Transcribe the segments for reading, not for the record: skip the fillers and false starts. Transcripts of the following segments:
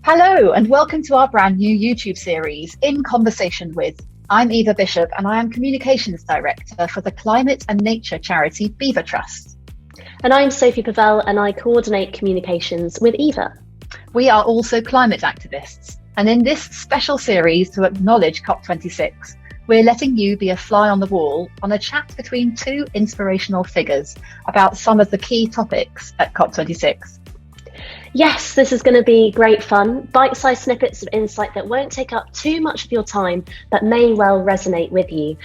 Hello, and welcome to our brand new YouTube series, In Conversation With. I'm Eva Bishop, and I am Communications Director for the climate and nature charity Beaver Trust. And I'm Sophie Pavel, and I coordinate communications with Eva. We are also climate activists, and in this special series to acknowledge COP26, we're letting you be a fly on the wall on a chat between two inspirational figures about some of the key topics at COP26. Yes, this is going to be great fun, bite-sized snippets of insight that won't take up too much of your time, but may well resonate with you.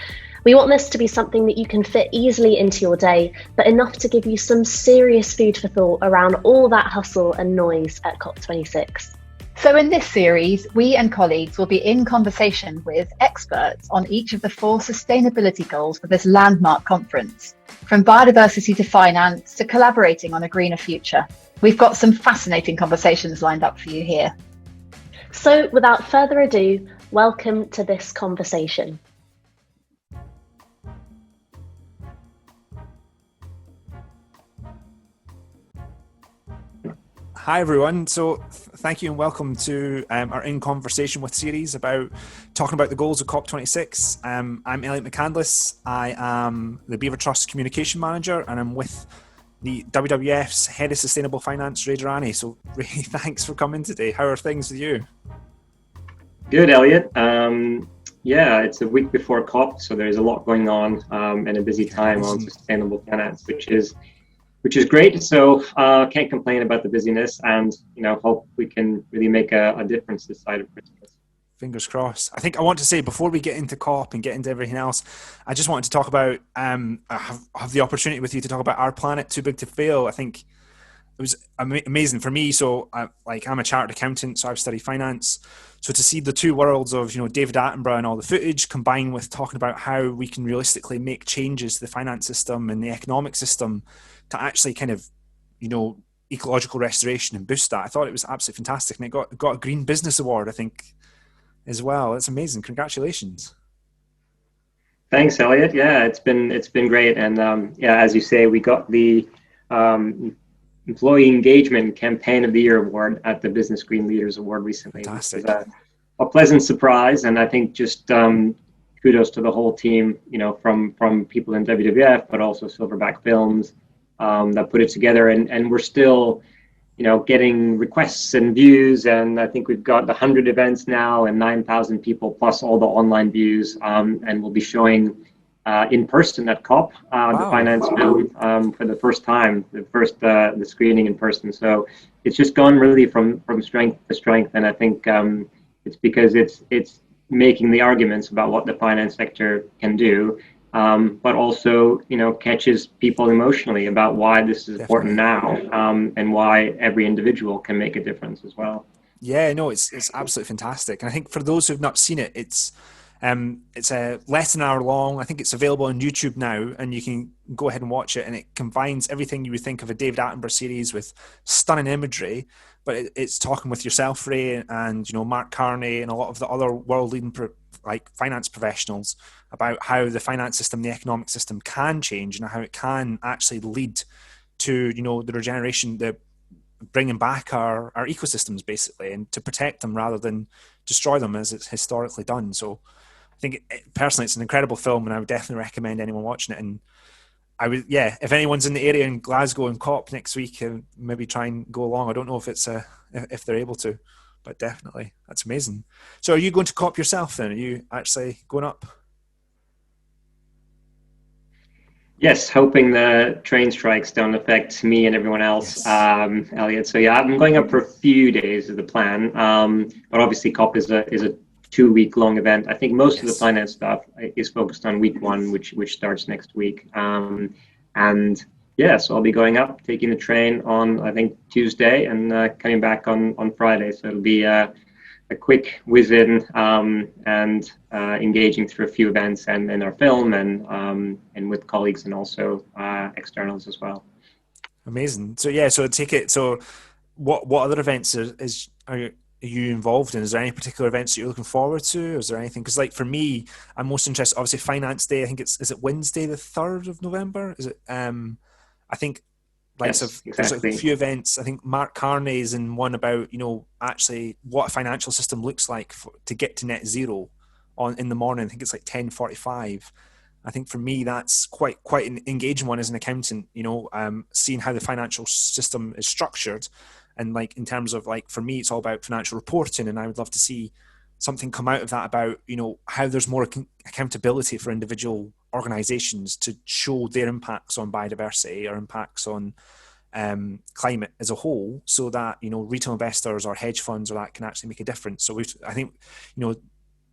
We want this to be something that you can fit easily into your day, but enough to give you some serious food for thought around all that hustle and noise at COP26. So in this series, we and colleagues will be in conversation with experts on each of the 4 sustainability goals for this landmark conference, from biodiversity to finance to collaborating on a greener future. We've got some fascinating conversations lined up for you here. So without further ado, welcome to this conversation. Hi everyone, so thank you and welcome to our In Conversation With series about talking about the goals of COP26. I'm Elliot McCandless. I am the Beaver Trust Communication Manager, and I'm with the WWF's Head of Sustainable Finance, Raymond Dhirani. So Ray, thanks for coming today. How are things with you? Good, Elliot. Yeah, it's a week before COP, so there's a lot going on and a busy time on sustainable finance, which is great. So can't complain about the busyness, and hope we can really make a difference this side of Christmas. Fingers crossed. I think I want to say before we get into COP and get into everything else, I just wanted to talk about have the opportunity with you to talk about Our Planet Too Big to Fail. I think it was amazing for me. So I'm a chartered accountant, so I've studied finance. So to see the two worlds of David Attenborough and all the footage combined with talking about how we can realistically make changes to the finance system and the economic system to actually kind of ecological restoration and boost that, I thought it was absolutely fantastic, and it got a Green Business Award, I think, as well. It's amazing. Congratulations. Thanks, Elliot. Yeah, it's been great, and as you say, we got the Employee Engagement Campaign of the Year award at the Business Green Leaders Award recently. Fantastic. A pleasant surprise, and I think just kudos to the whole team, from people in WWF, but also Silverback Films that put it together, and we're still getting requests and views, and I think we've got 100 events now and 9,000 people plus all the online views, and we'll be showing in person at COP the finance film for the first time, the screening in person. So it's just gone really from strength to strength, and I think it's because it's making the arguments about what the finance sector can do, but also catches people emotionally about why this is important now, and why every individual can make a difference as well. Yeah, no, it's absolutely fantastic. And I think for those who've not seen it, it's less than an hour long. I think it's available on YouTube now, and you can go ahead and watch it. And it combines everything you would think of a David Attenborough series with stunning imagery, but it's talking with yourself, Ray, and Mark Carney and a lot of the other world-leading finance professionals about how the finance system, the economic system can change, and how it can actually lead to the regeneration, the bringing back our ecosystems basically, and to protect them rather than destroy them as it's historically done. So I think personally it's an incredible film, and I would definitely recommend anyone watching it. And if anyone's in the area in Glasgow and COP next week, maybe try and go along. I don't know if if they're able to, but definitely that's amazing. So are you going to COP yourself then? Are you actually going up? Yes, hoping the train strikes don't affect me and everyone else, yes. Elliot. So yeah, I'm going up for a few days is the plan, but obviously COP is a 2-week-long event. I think most of the finance stuff is focused on week 1, which starts next week. And yeah, so I'll be going up, taking the train on, I think, Tuesday, and coming back on Friday. So it'll be a quick whiz in, and engaging through a few events and in our film, and with colleagues and also externals as well. Amazing. So yeah, so take it. So what other events are you involved in? Is there any particular events that you're looking forward to? Is there anything? Because for me, I'm most interested, obviously, Finance Day. I think is it Wednesday the 3rd of November? Is it? I think Yes, there's a exactly. few events. I think Mark Carney's in one about, actually what a financial system looks like to get to net zero in the morning. I think it's like 10:45. I think for me, that's quite an engaging one as an accountant, seeing how the financial system is structured. And like, in terms of like, for me, it's all about financial reporting. And I would love to see something come out of that about, how there's more accountability for individual organizations to show their impacts on biodiversity or impacts on climate as a whole, so that, retail investors or hedge funds or that can actually make a difference. So I think,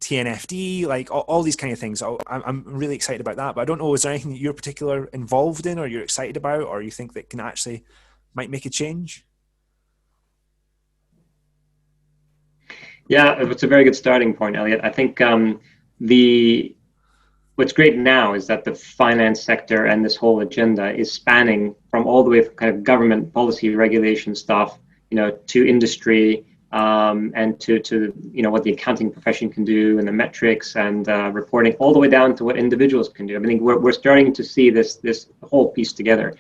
TNFD, like all these kind of things. I'm really excited about that. But I don't know, is there anything that you're particularly involved in or you're excited about, or you think that can actually might make a change? Yeah, it's a very good starting point, Elliot. I think what's great now is that the finance sector and this whole agenda is spanning from all the way from kind of government policy regulation stuff, to industry, and to what the accounting profession can do and the metrics and reporting, all the way down to what individuals can do. I think we're starting to see this whole piece together.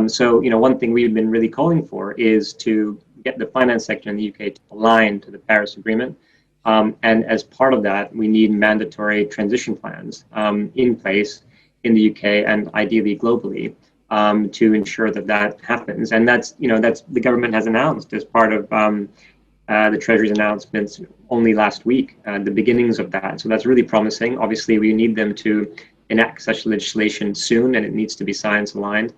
So one thing we've been really calling for is to get the finance sector in the UK to align to the Paris Agreement. And as part of that, we need mandatory transition plans in place in the UK and ideally globally, to ensure that happens. And that's the government has announced as part of the Treasury's announcements only last week, the beginnings of that. So that's really promising. Obviously, we need them to enact such legislation soon, and it needs to be science aligned.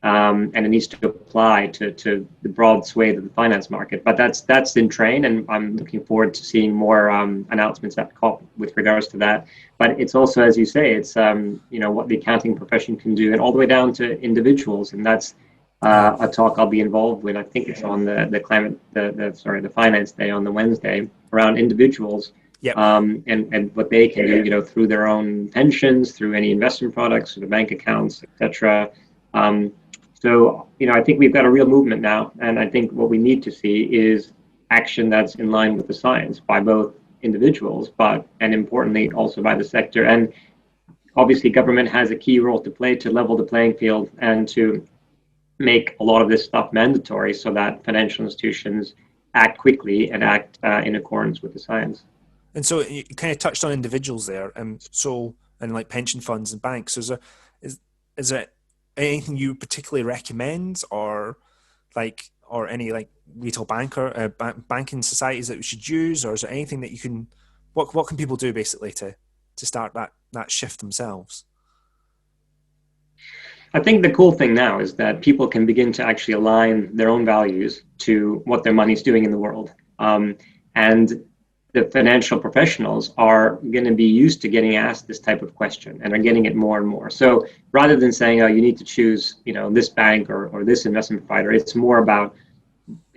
And it needs to apply to the broad swathe of the finance market. But that's in train, and I'm looking forward to seeing more announcements at COP with regards to that. But it's also, as you say, it's what the accounting profession can do, and all the way down to individuals. And that's a talk I'll be involved with. I think it's on the Finance Day on the Wednesday, around individuals. Yep. And what they can do, through their own pensions, through any investment products, through the bank accounts, etc. So, I think we've got a real movement now, and I think what we need to see is action that's in line with the science by both individuals, and importantly, also by the sector. And obviously, government has a key role to play to level the playing field and to make a lot of this stuff mandatory so that financial institutions act quickly and act in accordance with the science. And so you kind of touched on individuals there, and like pension funds and banks. Is there anything you particularly recommend, or any like retail banking societies that we should use, or is there anything that you can, what can people do basically to start that shift themselves? I think the cool thing now is that people can begin to actually align their own values to what their money's doing in the world. And the financial professionals are going to be used to getting asked this type of question, and are getting it more and more. So rather than saying, oh, you need to choose, this bank or this investment provider, it's more about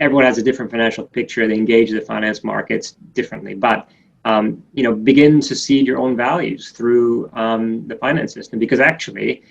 everyone has a different financial picture. They engage the finance markets differently, but begin to seed your own values through the finance system, because actually,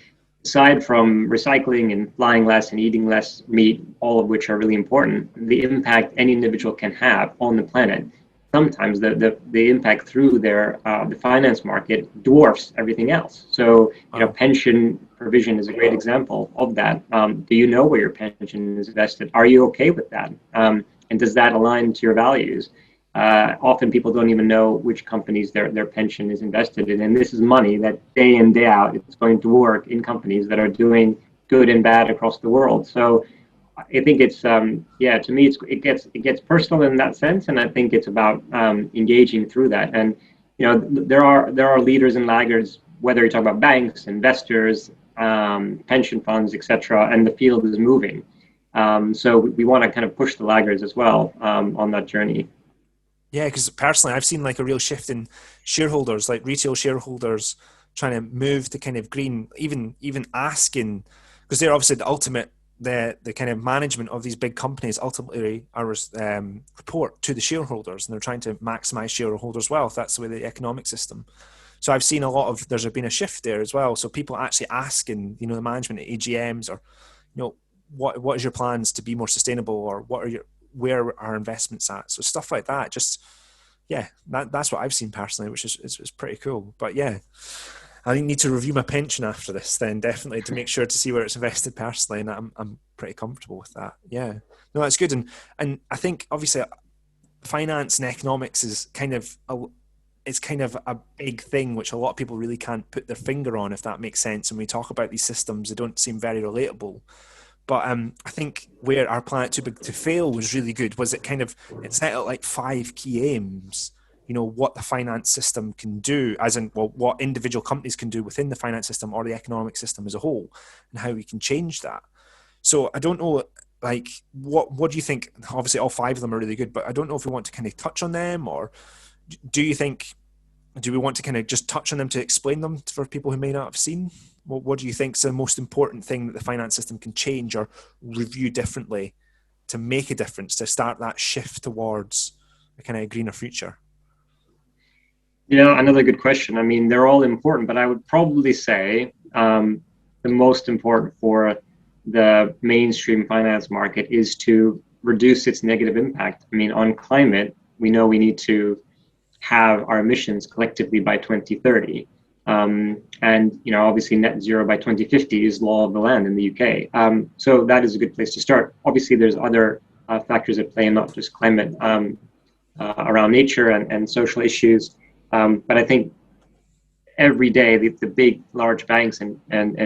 aside from recycling and flying less and eating less meat, all of which are really important, the impact any individual can have on the planet, sometimes the impact through the finance market dwarfs everything else. So, pension provision is a great example of that. Do you know where your pension is invested? Are you okay with that? And does that align to your values? Often people don't even know which companies their pension is invested in. And this is money that day in, day out, it's going to work in companies that are doing good and bad across the world. So I think it's, to me, it gets personal in that sense. And I think it's about engaging through that. And, there are leaders and laggards, whether you're talking about banks, investors, pension funds, etc., and the field is moving. So we want to kind of push the laggards as well on that journey. Yeah, because personally, I've seen like a real shift in shareholders, like retail shareholders trying to move to kind of green, even asking, because they're obviously the ultimate, the kind of management of these big companies ultimately are report to the shareholders, and they're trying to maximize shareholders' wealth. That's the way the economic system. So I've seen there's been a shift there as well. So people actually asking, the management at AGMs, or, what is your plans to be more sustainable, or where are our investments at? So stuff like that, that's what I've seen personally, which is pretty cool. But yeah, I need to review my pension after this then, definitely, to make sure to see where it's invested personally, and I'm pretty comfortable with that. Yeah, no, that's good. And I think obviously finance and economics is kind of a big thing which a lot of people really can't put their finger on, if that makes sense. When we talk about these systems, they don't seem very relatable. But I think where Our Planet Too Big to Fail was really good was it set out like 5 key aims, what the finance system can do, as in, well, what individual companies can do within the finance system or the economic system as a whole, and how we can change that. So I don't know, like, what do you think? Obviously, all 5 of them are really good, but I don't know if we want to kind of touch on them, or do we want to kind of just touch on them to explain them for people who may not have seen? What do you think is the most important thing that the finance system can change or review differently to make a difference, to start that shift towards a kind of greener future? Yeah, another good question. I mean, they're all important, but I would probably say the most important for the mainstream finance market is to reduce its negative impact. I mean, on climate, we know we need to have our emissions collectively by 2030. And obviously net zero by 2050 is law of the land in the UK. So that is a good place to start. Obviously, there's other factors at play, and not just climate, around nature and social issues. But I think every day the big, large banks and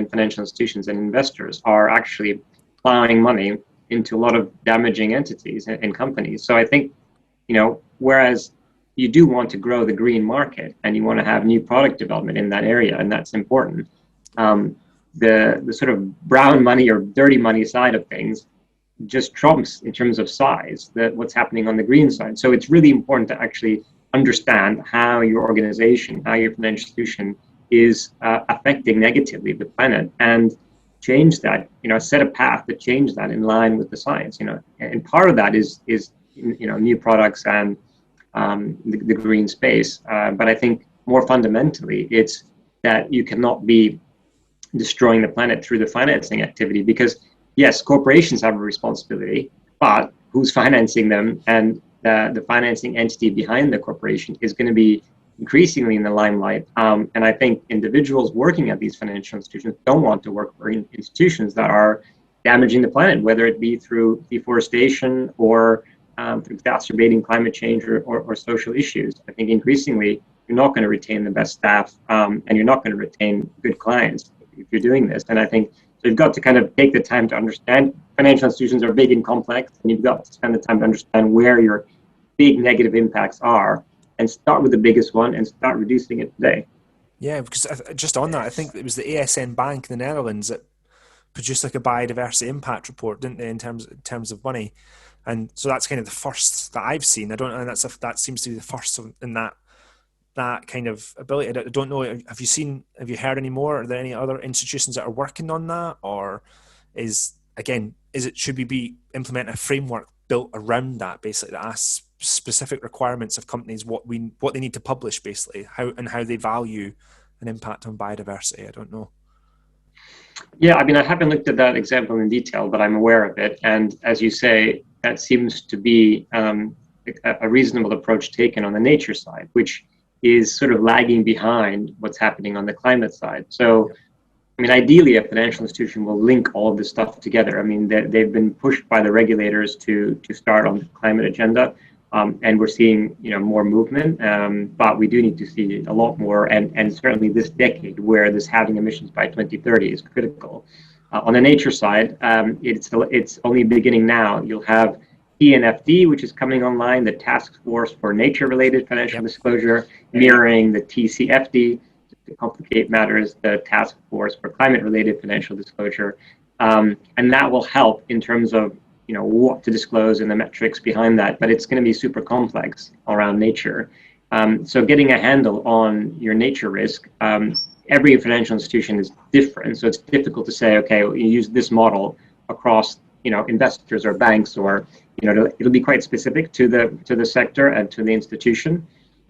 financial institutions and investors are actually plowing money into a lot of damaging entities and companies. So I think, whereas you do want to grow the green market and you want to have new product development in that area, and that's important. The sort of brown money or dirty money side of things just trumps in terms of size what's happening on the green side. So it's really important to actually understand how your organization, how your financial institution is affecting negatively the planet, and change that, set a path to change that in line with the science, and part of that is new products and the green space. But I think more fundamentally, it's that you cannot be destroying the planet through the financing activity, because yes, corporations have a responsibility, but who's financing them, and the financing entity behind the corporation is going to be increasingly in the limelight. And I think individuals working at these financial institutions don't want to work for institutions that are damaging the planet, whether it be through deforestation or through exacerbating climate change or social issues. I think increasingly you're not going to retain the best staff, and you're not going to retain good clients if you're doing this. And I think you've got to kind of take the time to understand financial institutions are big and complex, and you've got to spend the time to understand where your big negative impacts are, and start with the biggest one and start reducing it today. Yeah, because just on that, I think it was the ASN Bank in the Netherlands that produced like a biodiversity impact report, didn't they, in terms of money? And so that's kind of the first that I've seen. That seems to be the first in that kind of ability. I don't know. Have you heard any more? Are there any other institutions that are working on that, or should we be implementing a framework built around that, basically, that asks specific requirements of companies, what they need to publish, basically, how they value an impact on biodiversity? I don't know. Yeah, I mean, I haven't looked at that example in detail, but I'm aware of it. And as you say, that seems to be a reasonable approach taken on the nature side, which is sort of lagging behind what's happening on the climate side. So, I mean, ideally, a financial institution will link all of this stuff together. I mean, they've been pushed by the regulators to start on the climate agenda, and we're seeing more movement. But we do need to see a lot more, and certainly this decade, where this halving emissions by 2030 is critical. On the nature side, it's only beginning now. You'll have TNFD, which is coming online, the Task Force for Nature-Related Financial Disclosure, mirroring the TCFD. To complicate matters, the Task Force for Climate-Related Financial Disclosure, and that will help in terms of what to disclose and the metrics behind that. But it's going to be super complex around nature. So getting a handle on your nature risk, every financial institution is different. So it's difficult to say, okay, well, you use this model across investors or banks, or it'll be quite specific to the sector and to the institution.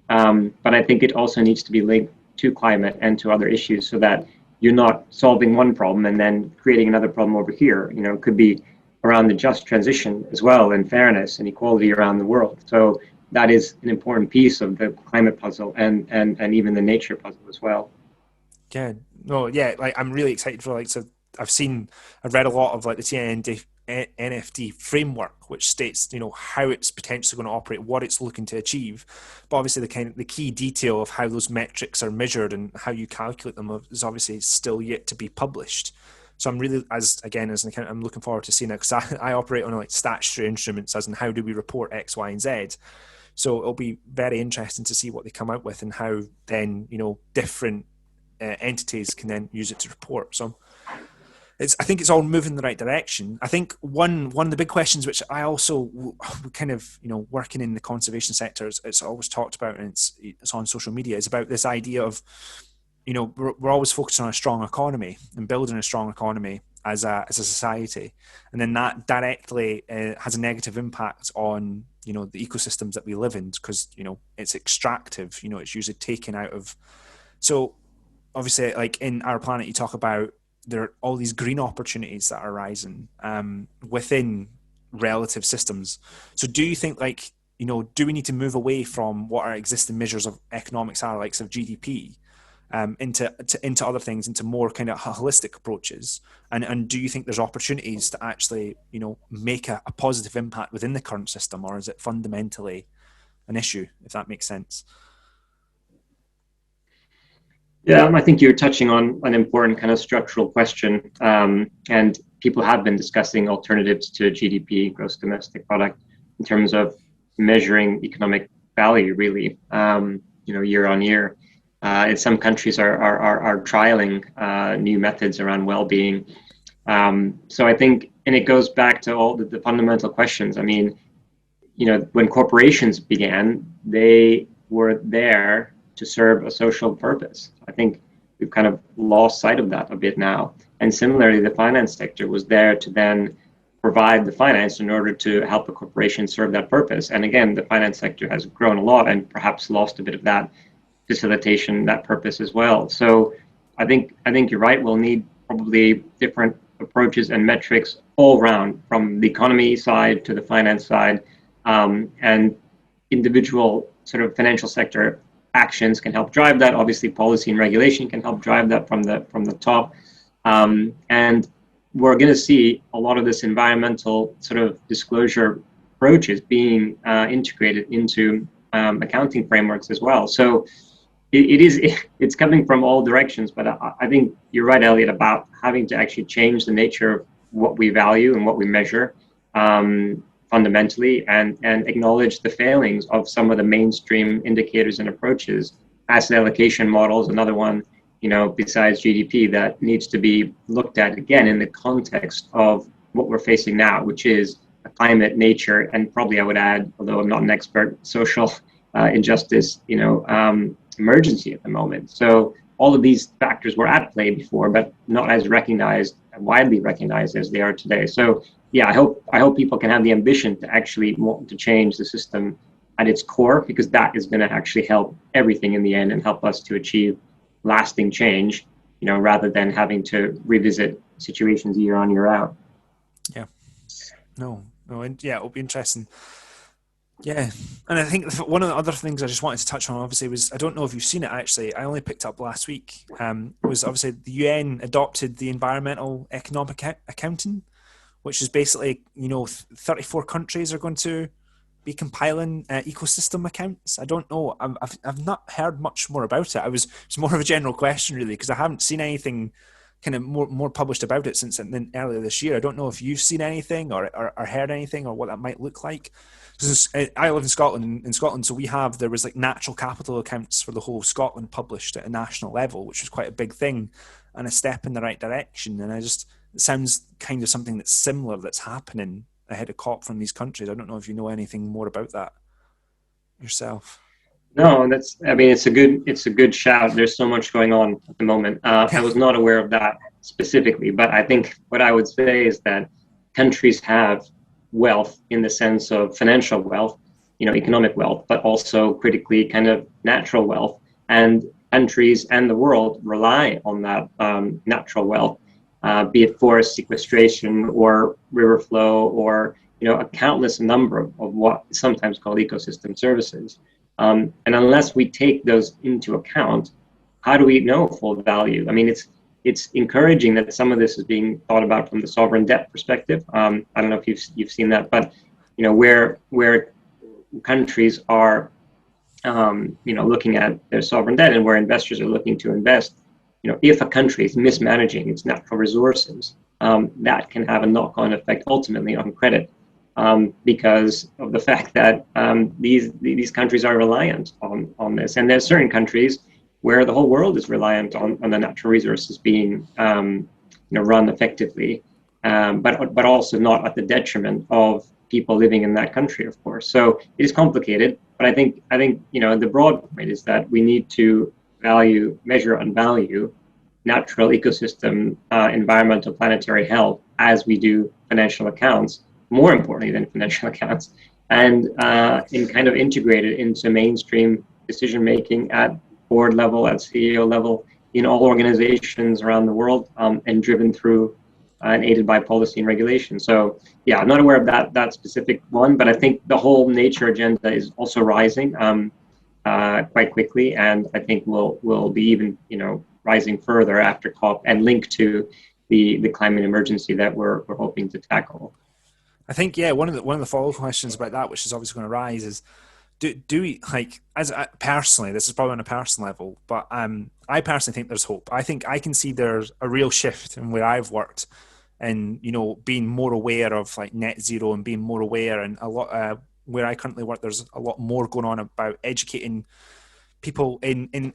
But I think it also needs to be linked to climate and to other issues, so that you're not solving one problem and then creating another problem over here. It could be around the just transition as well, and fairness and equality around the world. So that is an important piece of the climate puzzle and even the nature puzzle as well. Yeah, no, yeah, like I'm really excited for so I've read a lot of like the NFT framework, which states how it's potentially going to operate, what it's looking to achieve, but obviously the key detail of how those metrics are measured and how you calculate them is obviously still yet to be published. So I'm really, as an accountant, I'm looking forward to seeing it, because I operate on like statutory instruments, as in how do we report X, Y, and Z. So it'll be very interesting to see what they come out with and how then different entities can then use it to report. So I think it's all moving in the right direction. I think one of the big questions, which I also kind of working in the conservation sector, it's always talked about, and it's on social media, is about this idea of we're always focusing on a strong economy and building a strong economy as a society, and then that directly has a negative impact on the ecosystems that we live in, because it's extractive. It's usually taken out of. So obviously, like in Our Planet, you talk about there are all these green opportunities that are arising within relative systems. So do you think do we need to move away from what our existing measures of economics are, like of GDP, into other things, into more kind of holistic approaches? And do you think there's opportunities to actually, make a positive impact within the current system, or is it fundamentally an issue, if that makes sense? Yeah, I think you're touching on an important kind of structural question, and people have been discussing alternatives to GDP, gross domestic product, in terms of measuring economic value, really, year on year. And some countries are trialing new methods around well-being. So I think, and it goes back to all the fundamental questions. I mean, when corporations began, they were there to serve a social purpose. I think we've kind of lost sight of that a bit now. And similarly, the finance sector was there to then provide the finance in order to help a corporation serve that purpose. And again, the finance sector has grown a lot and perhaps lost a bit of that facilitation, that purpose as well. So I think you're right. We'll need probably different approaches and metrics all around, from the economy side to the finance side, and individual sort of financial sector actions can help drive that. Obviously, policy and regulation can help drive that from the top. And we're going to see a lot of this environmental sort of disclosure approaches being integrated into accounting frameworks as well. So it's coming from all directions. But I think you're right, Elliot, about having to actually change the nature of what we value and what we measure fundamentally, and acknowledge the failings of some of the mainstream indicators and approaches. Asset allocation models, another one, besides GDP, that needs to be looked at again in the context of what we're facing now, which is a climate, nature, and probably I would add, although I'm not an expert, social injustice, emergency at the moment. So all of these factors were at play before, but not as widely recognized as they are today. So yeah, I hope people can have the ambition to actually want to change the system at its core, because that is going to actually help everything in the end and help us to achieve lasting change, rather than having to revisit situations year on, year out. Yeah. No, and yeah, it'll be interesting. Yeah, and I think one of the other things I just wanted to touch on, obviously, was, I don't know if you've seen it actually, I only picked up last week, was obviously the UN adopted the environmental economic accounting, which is basically, 34 countries are going to be compiling ecosystem accounts. I don't know. I've not heard much more about it. It's more of a general question, really, because I haven't seen anything kind of more published about it since earlier this year. I don't know if you've seen anything or heard anything, or what that might look like. Because I live in Scotland. In Scotland, so there was like natural capital accounts for the whole of Scotland published at a national level, which was quite a big thing and a step in the right direction. And it sounds kind of something that's similar that's happening ahead of COP from these countries. I don't know if you know anything more about that yourself. No, it's a good shout. There's so much going on at the moment. I was not aware of that specifically, but I think what I would say is that countries have wealth in the sense of financial wealth, economic wealth, but also critically kind of natural wealth. And countries and the world rely on that natural wealth, be it forest sequestration or river flow, or a countless number of what is sometimes called ecosystem services. And unless we take those into account, how do we know full value? I mean, it's encouraging that some of this is being thought about from the sovereign debt perspective. I don't know if you've seen that, but where countries are looking at their sovereign debt and where investors are looking to invest, if a country is mismanaging its natural resources, that can have a knock-on effect ultimately on credit, because of the fact that these countries are reliant on this, and there's certain countries where the whole world is reliant on the natural resources being run effectively, but also not at the detriment of people living in that country, of course. So it is complicated, but I think the broad point is that we need to measure and value natural ecosystem, environmental, planetary health as we do financial accounts, more importantly than financial accounts, and in kind of integrate it into mainstream decision making at board level, at CEO level, in all organizations around the world, and driven through and aided by policy and regulation. So yeah, I'm not aware of that specific one, but I think the whole nature agenda is also rising quite quickly, and I think will be even rising further after COP and linked to the climate emergency that we're hoping to tackle. I think one of the follow-up questions about that, which is obviously going to rise, is do we, like, personally, this is probably on a personal level, but I personally think there's hope. I think I can see there's a real shift in where I've worked, and being more aware of like net zero and being more aware, and a lot where I currently work, there's a lot more going on about educating people in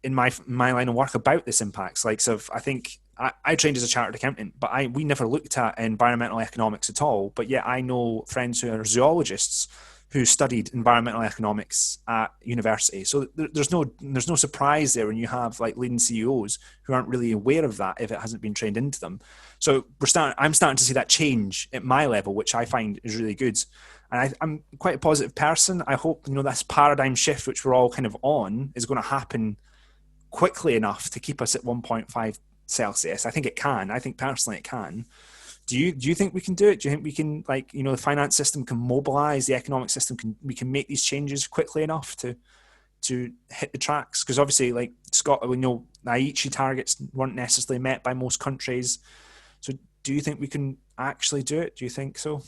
my line of work about this impacts. Like, so I think I trained as a chartered accountant, but we never looked at environmental economics at all. But yet I know friends who are zoologists who studied environmental economics at university. So there's no surprise there when you have like leading CEOs who aren't really aware of that if it hasn't been trained into them. So I'm starting to see that change at my level, which I find is really good. And I'm quite a positive person. I hope this paradigm shift, which we're all kind of on, is going to happen quickly enough to keep us at 1.5 Celsius. I think it can. I think personally it can. Do you think we can do it? Do you think we can, like, the finance system can mobilize, the economic system we can make these changes quickly enough to hit the tracks? Because obviously, like Scott, we know Aichi targets weren't necessarily met by most countries. So do you think we can actually do it? Do you think so?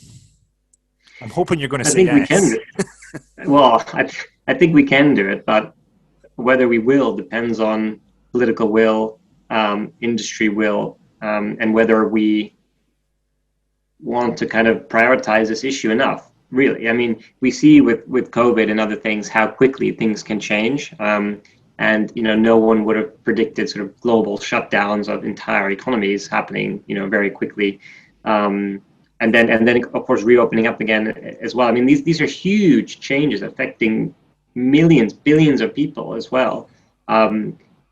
I'm hoping you're going to say yes. I think we can do it. Well, I think we can do it, but whether we will depends on political will, industry will, and whether we want to kind of prioritize this issue enough, really. I mean, we see with COVID and other things how quickly things can change. And no one would have predicted sort of global shutdowns of entire economies happening, very quickly. And then of course reopening up again as well. I mean, these are huge changes affecting millions, billions of people as well.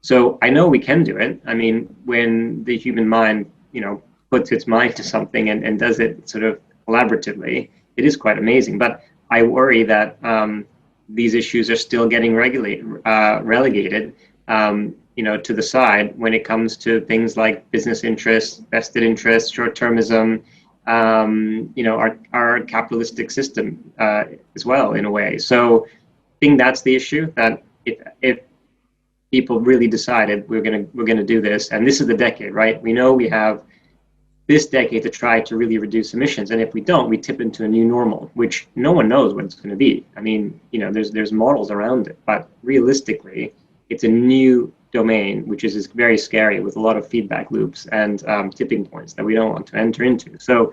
So I know we can do it. I mean, when the human mind, puts its mind to something and does it sort of collaboratively, it is quite amazing. But I worry that these issues are still getting relegated, to the side when it comes to things like business interests, vested interests, short-termism, our capitalistic system as well, in a way. So I think that's the issue, that if people really decided we're gonna do this, and this is the decade, right? We know we have this decade to try to really reduce emissions, and if we don't, we tip into a new normal, which no one knows what it's going to be. I mean, there's models around it, but realistically, it's a new domain, which is very scary, with a lot of feedback loops and tipping points that we don't want to enter into. So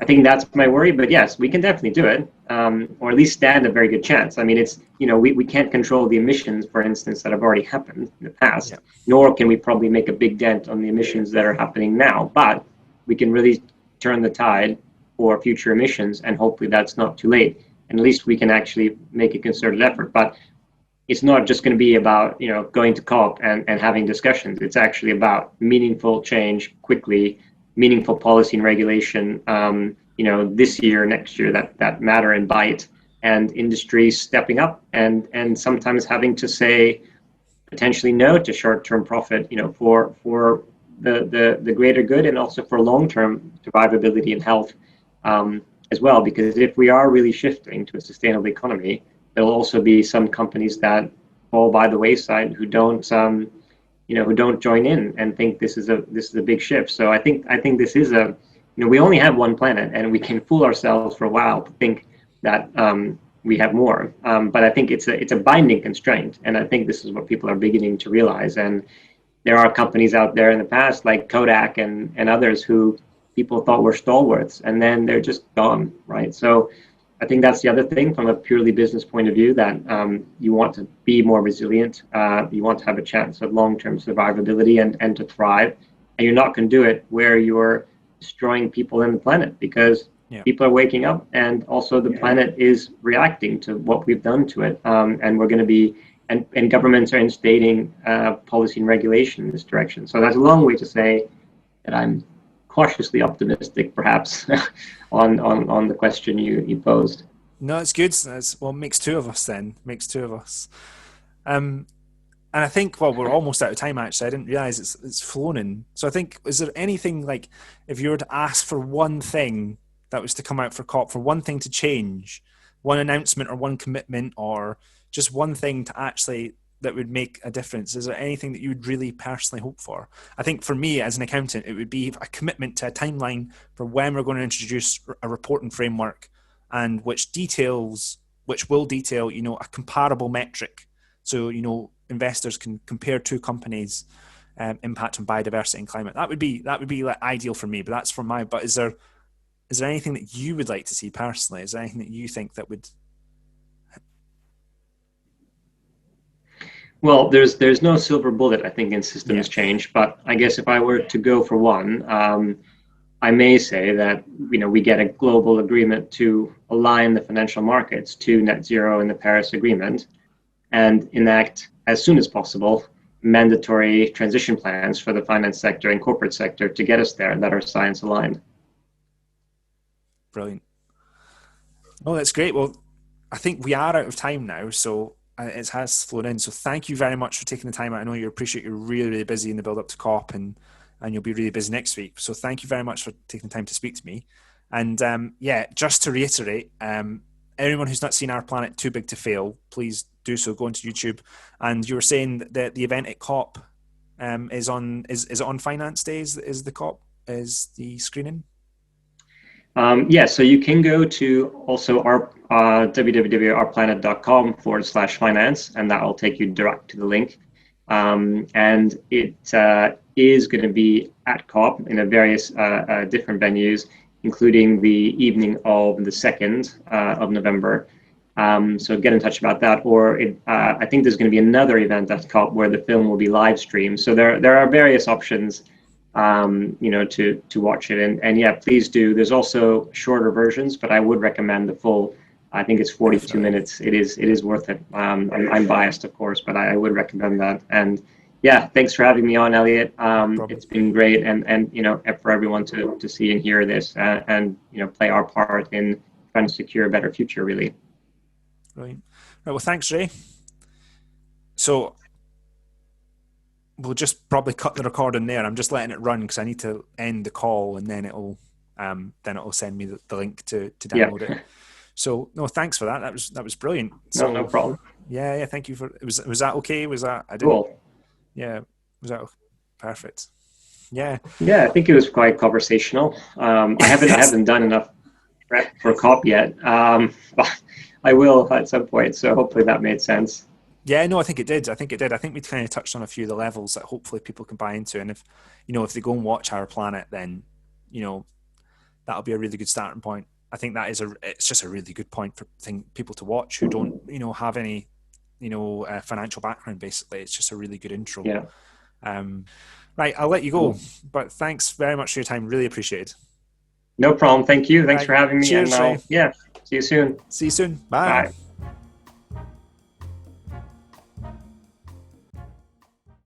I think that's my worry, but yes, we can definitely do it, or at least stand a very good chance. I mean, it's, we can't control the emissions, for instance, that have already happened in the past, nor can we probably make a big dent on the emissions that are happening now, but we can really turn the tide for future emissions, and hopefully that's not too late. And at least we can actually make a concerted effort. But it's not just going to be about, going to COP and having discussions. It's actually about meaningful change quickly, meaningful policy and regulation, this year, next year, that matter and bite, and industry stepping up and sometimes having to say potentially no to short-term profit, for the greater good, and also for long-term survivability and health as well. Because if we are really shifting to a sustainable economy, there will also be some companies that fall by the wayside, who don't who don't join in and think this is a big shift. So I think this is we only have one planet, and we can fool ourselves for a while to think that we have more. But I think it's a binding constraint, and I think this is what people are beginning to realize. And there are companies out there in the past, like Kodak and others, who people thought were stalwarts, and then they're just gone, right? So I think that's the other thing from a purely business point of view, that you want to be more resilient, you want to have a chance of long-term survivability and to thrive, and you're not going to do it where you're destroying people and the planet, because people are waking up, and also the planet is reacting to what we've done to it, and we're going to be, and governments are instating policy and regulation in this direction. So that's a long way to say that I'm cautiously optimistic, perhaps, on the question you posed. No, it's good. Well, makes two of us then. Makes two of us. And I think, well, we're almost out of time, actually. I didn't realize it's flown in. So I think, is there anything, like, if you were to ask for one thing that was to come out for COP, for one thing to change, one announcement or one commitment, or just one thing to actually that would make a difference, is there anything that you would really personally hope for? I think for me as an accountant, it would be a commitment to a timeline for when we're going to introduce a reporting framework, and which will detail, a comparable metric. So, investors can compare two companies' impact on biodiversity and climate. That would be like ideal for me, but that's for my, but is there anything that you would like to see personally? Is there anything that you think that would? Well, there's no silver bullet, I think, in systems change. But I guess if I were to go for one, I may say that we get a global agreement to align the financial markets to net zero in the Paris Agreement, and enact as soon as possible mandatory transition plans for the finance sector and corporate sector to get us there, that are science aligned. Brilliant. Oh, that's great. Well, I think we are out of time now, so it has flown in. So thank you very much for taking the time out. I know you're really, really busy in the build up to COP, and you'll be really busy next week. So thank you very much for taking the time to speak to me. And just to reiterate, everyone who's not seen Our Planet Too Big to Fail, please do so. Go onto YouTube. And you were saying that the event at COP is it on Finance Days? Is the COP, is the screening? So you can go to also our www.ourplanet.com/finance, and that will take you direct to the link. And it is going to be at COP in a various different venues, including the evening of the 2nd of November. So get in touch about that. Or I think there's going to be another event at COP where the film will be live streamed. So there are various options to watch it, and please do. There's also shorter versions, but I would recommend the full. I think it's 42 minutes. It is worth it. I'm biased, of course, but I would recommend that. And thanks for having me on, Elliot. It's been great, and for everyone to see and hear this, and play our part in trying to secure a better future, really. Right. Well, thanks, Ray. So we'll just probably cut the recording there. I'm just letting it run because I need to end the call, and then it'll send me the link to download it. So no, thanks for that. That was brilliant. So, no problem. Yeah. Thank you for. Was that okay? Was that cool? Yeah. Was that perfect? Yeah. Yeah, I think it was quite conversational. I haven't done enough prep for COP yet, but I will at some point. So hopefully that made sense. Yeah, no, I think it did. I think we kind of touched on a few of the levels that hopefully people can buy into. And if they go and watch Our Planet, then, that'll be a really good starting point. I think it's just a really good point for people to watch who don't, have any, financial background, basically. It's just a really good intro. Yeah. Right, I'll let you go, but thanks very much for your time. Really appreciate it. No problem. Thank you. Thanks for having me. Cheers, and see you soon. See you soon. Bye. Bye.